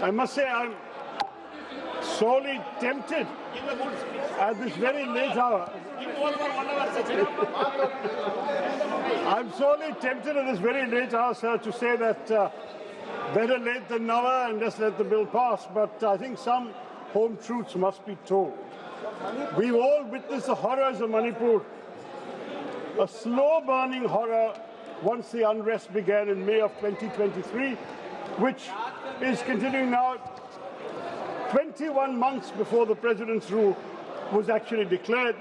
I must say I'm sorely tempted at this very late hour. I'm sorely tempted at this very late hour, sir, to say that better late than never and just let the bill pass. But I think some home truths must be told. We've all witnessed the horrors of Manipur, a slow-burning horror once the unrest began in May of 2023, which is continuing now 21 months before the president's rule was actually declared.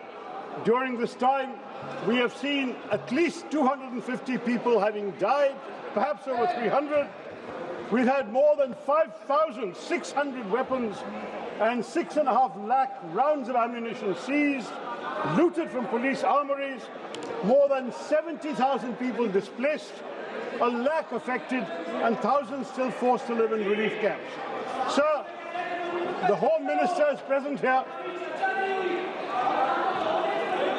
During this time, we have seen at least 250 people having died, perhaps over 300. We've had more than 5,600 weapons and 6.5 lakh rounds of ammunition seized, looted from police armories, more than 70,000 people displaced, a lakh affected, and thousands still forced to live in relief camps. Sir, the Home Minister is present here,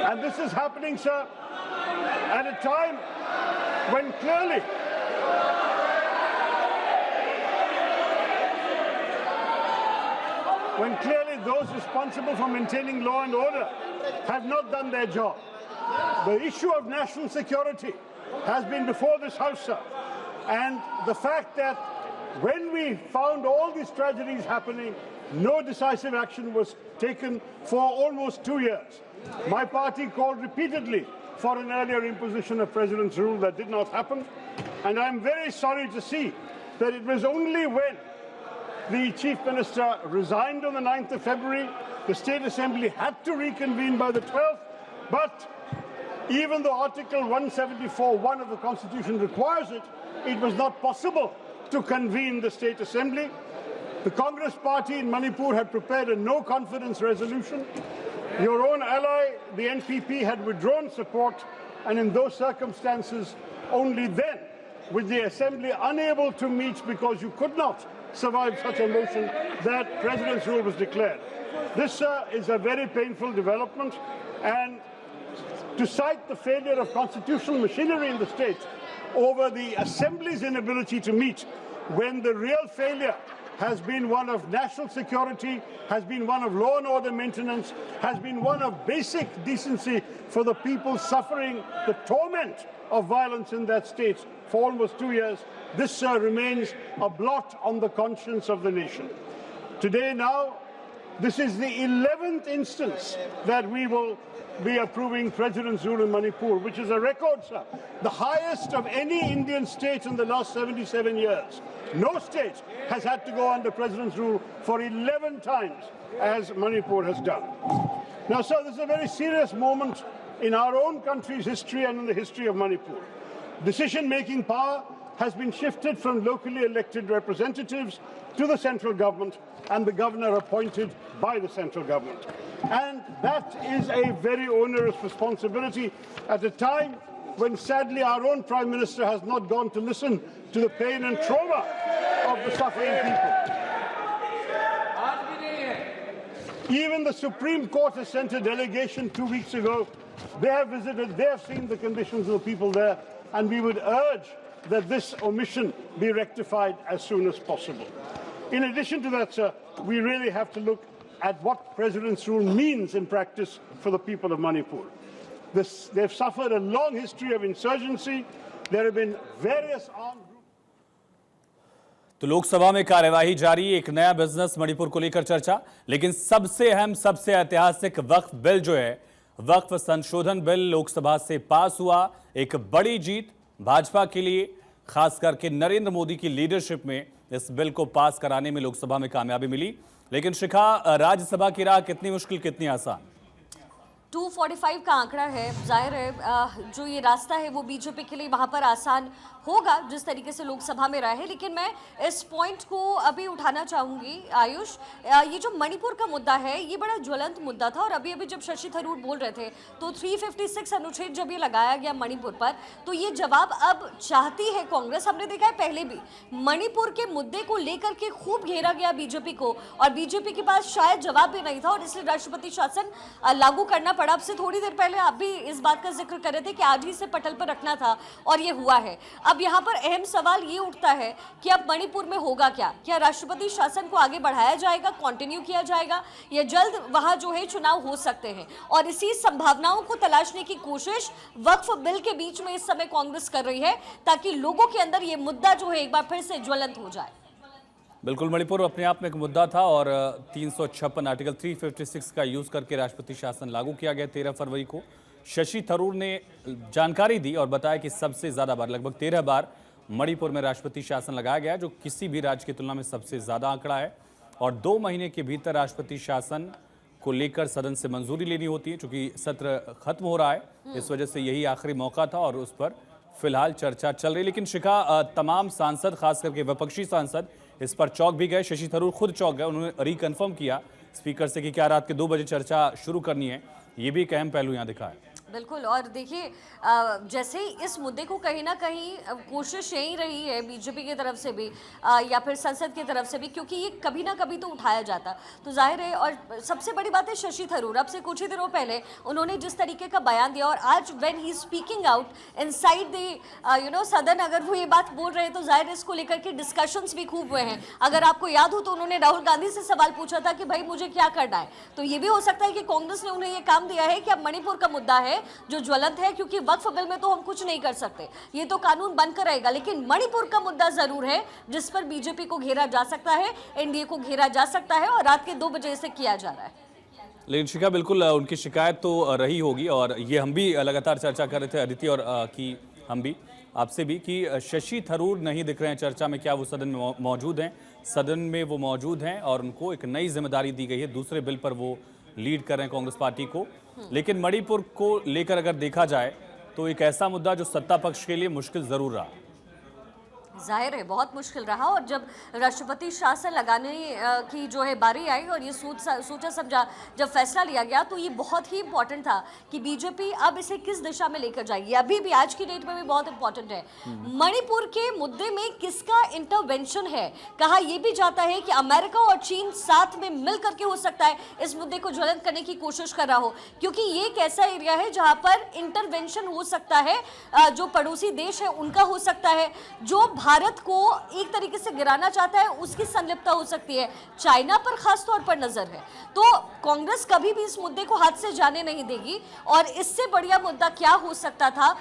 and this is happening, sir, at a time when clearly those responsible for maintaining law and order have not done their job. The issue of national security has been before this House, sir, and the fact that when we found all these tragedies happening, no decisive action was taken for almost 2 years. My party called repeatedly for an earlier imposition of President's rule. That did not happen, and I'm very sorry to see that it was only when the Chief Minister resigned on the 9th of February, the State Assembly had to reconvene by the 12th, but even though Article 174(1) of the Constitution requires it, it was not possible to convene the State Assembly. The Congress Party in Manipur had prepared a no-confidence resolution. Your own ally, the NPP, had withdrawn support, and in those circumstances, only then, with the Assembly unable to meet because you could not survive such a motion, that President's rule was declared. This, sir, is a very painful development, and to cite the failure of constitutional machinery in the state over the Assembly's inability to meet, when the real failure has been one of national security, has been one of law and order maintenance, has been one of basic decency for the people suffering the torment of violence in that state for almost 2 years, this, sir, remains a blot on the conscience of the nation. Today now, this is the 11th instance that we will be approving President's rule in Manipur, which is a record, sir, the highest of any Indian state in the last 77 years. No state has had to go under President's rule for 11 times, as Manipur has done. Now, sir, this is a very serious moment in our own country's history and in the history of Manipur. Decision-making power has been shifted from locally elected representatives to the central government and the governor appointed by the central government. And that is a very onerous responsibility at a time when, sadly, our own Prime Minister has not gone to listen to the pain and trauma of the suffering people. Even the Supreme Court has sent a delegation 2 weeks ago. They have visited, they have seen the conditions of the people there, and we would urge that this omission be rectified as soon as possible. In addition to that, sir, we really have to look at what President's rule means in practice for the people of Manipur. They've suffered a long history of insurgency. There have been various armed groups. तो लोकसभा में कार्यवाही जारी, एक नया business Manipur को लेकर चर्चा, लेकिन सबसे अहम, सबसे ऐतिहासिक वक्फ बिल जो है, वक्फ संशोधन बिल लोकसभा से पास हुआ। एक बड़ी जीत भाजपा के लिए, खास करके नरेंद्र मोदी की लीडरशिप में इस बिल को पास कराने में लोकसभा में कामयाबी मिली। लेकिन शिखा, राज्यसभा की राह कितनी मुश्किल, कितनी आसान? 245 का आंकड़ा है। जाहिर है जो ये रास्ता है वो बीजेपी के लिए वहाँ पर आसान होगा जिस तरीके से लोकसभा में रहा है। लेकिन मैं इस पॉइंट को अभी उठाना चाहूँगी आयुष, ये जो मणिपुर का मुद्दा है ये बड़ा ज्वलंत मुद्दा था, और अभी अभी जब शशि थरूर बोल रहे थे तो 356 अनुच्छेद जब ये लगाया गया मणिपुर पर, तो ये जवाब अब चाहती है कांग्रेस। हमने देखा है पहले भी मणिपुर के मुद्दे को लेकर के खूब घेरा गया बीजेपी को, और बीजेपी के पास शायद जवाब भी नहीं था, और इसलिए राष्ट्रपति शासन लागू करना पड़ा। अब से थोड़ी देर पहले आप भी इस बात का जिक्र कर रहे थे कि आज ही से पटल पर रखना था और ये हुआ है। अब यहाँ पर अहम सवाल ये उठता है कि अब मणिपुर में होगा क्या? क्या राष्ट्रपति शासन को आगे बढ़ाया जाएगा, कंटिन्यू किया जाएगा, या जल्द वहां जो है चुनाव हो सकते हैं? और इसी संभावनाओं को तलाशने की कोशिश वक्फ बिल के बीच में इस समय कांग्रेस कर रही है, ताकि लोगों के अंदर ये मुद्दा जो है एक बार फिर से ज्वलंत हो जाए। बिल्कुल, मणिपुर अपने आप में एक मुद्दा था और 356 आर्टिकल 356 का यूज करके राष्ट्रपति शासन लागू किया गया 13 फरवरी को। शशि थरूर ने जानकारी दी और बताया कि सबसे ज्यादा बार, लगभग 13 बार मणिपुर में राष्ट्रपति शासन लगाया गया, जो किसी भी राज्य की तुलना में सबसे ज्यादा आंकड़ा है। और 2 महीने के भीतर राष्ट्रपति शासन को लेकर सदन से मंजूरी लेनी होती है, क्योंकि सत्र खत्म हो रहा है, इस वजह से यही आखिरी मौका था और उस पर फिलहाल चर्चा चल रही। लेकिन शिखा, तमाम सांसद, खास करके विपक्षी सांसद, इस पर चौंक भी गए। शशि थरूर खुद चौंक गए, उन्होंने रिकन्फर्म किया स्पीकर से कि क्या रात के 2 बजे चर्चा शुरू करनी है। ये भी एक अहम पहलू यहाँ दिखा है। बिल्कुल, और देखिए जैसे इस मुद्दे को कहीं ना कहीं कोशिश यही रही है बीजेपी की तरफ से भी या फिर संसद की तरफ से भी, क्योंकि ये कभी ना कभी तो उठाया जाता, तो जाहिर है। और सबसे बड़ी बात है शशि थरूर, अब से कुछ ही दिनों पहले उन्होंने जिस तरीके का बयान दिया, और आज when he speaking out inside the सदन, अगर वो ये बात बोल रहे हैं तो जाहिर है इसको लेकर के डिस्कशंस भी खूब हुए हैं। अगर आपको याद हो तो उन्होंने राहुल गांधी से सवाल पूछा था कि भाई मुझे क्या करना है, तो ये भी हो सकता है कि कांग्रेस ने उन्हें ये काम दिया है कि अब मणिपुर का मुद्दा है जो ज्वलंत है, क्योंकि वक्फ बिल में तो हम कुछ नहीं कर सकते, ये तो कानून बनकर रहेगा, लेकिन मणिपुर का मुद्दा जरूर है जिस पर बीजेपी को घेरा जा सकता है, एनडीए को घेरा जा सकता है, और रात के 2 बजे से किया जा रहा है। लेकिन शिखा, बिल्कुल उनकी शिकायत तो रही होगी, और ये हम भी लगातार चर्चा कर रहे थे अदिति और कि हम भी आपसे भी, कि शशि थरूर नहीं दिख रहे हैं चर्चा में। क्या वो सदन में मौजूद हैं? सदन में वो मौजूद हैं और उनको एक नई जिम्मेदारी दी गई है, दूसरे बिल पर वो लीड कर रहे हैं कांग्रेस पार्टी को। लेकिन मणिपुर को लेकर अगर देखा जाए तो एक ऐसा मुद्दा जो सत्ता पक्ष के लिए मुश्किल जरूर रहा। जाहिर है बहुत मुश्किल रहा, और जब राष्ट्रपति शासन लगाने की जो है बारी आई और ये सोचा समझा जब फैसला लिया गया, तो ये बहुत ही इंपॉर्टेंट था कि बीजेपी अब इसे किस दिशा में लेकर जाएगी। अभी भी आज की डेट में भी बहुत इंपॉर्टेंट है मणिपुर के मुद्दे में किसका इंटरवेंशन है। कहा यह भी जाता है कि अमेरिका और चीन साथ में मिल करके हो सकता है इस मुद्दे को ज्वलंत करने की कोशिश कर रहा हो, क्योंकि ये एक ऐसा एरिया है जहां पर इंटरवेंशन हो सकता है, जो पड़ोसी देश है उनका हो सकता है, जो भारत को एक तरीके से गिराना चाहता है उसकी संलिप्तता हो सकती है, चाइना पर खास तौर पर नजर है। तो कांग्रेस कभी भी इस मुद्दे को हाथ से जाने नहीं देगी, और इससे बढ़िया मुद्दा क्या हो सकता था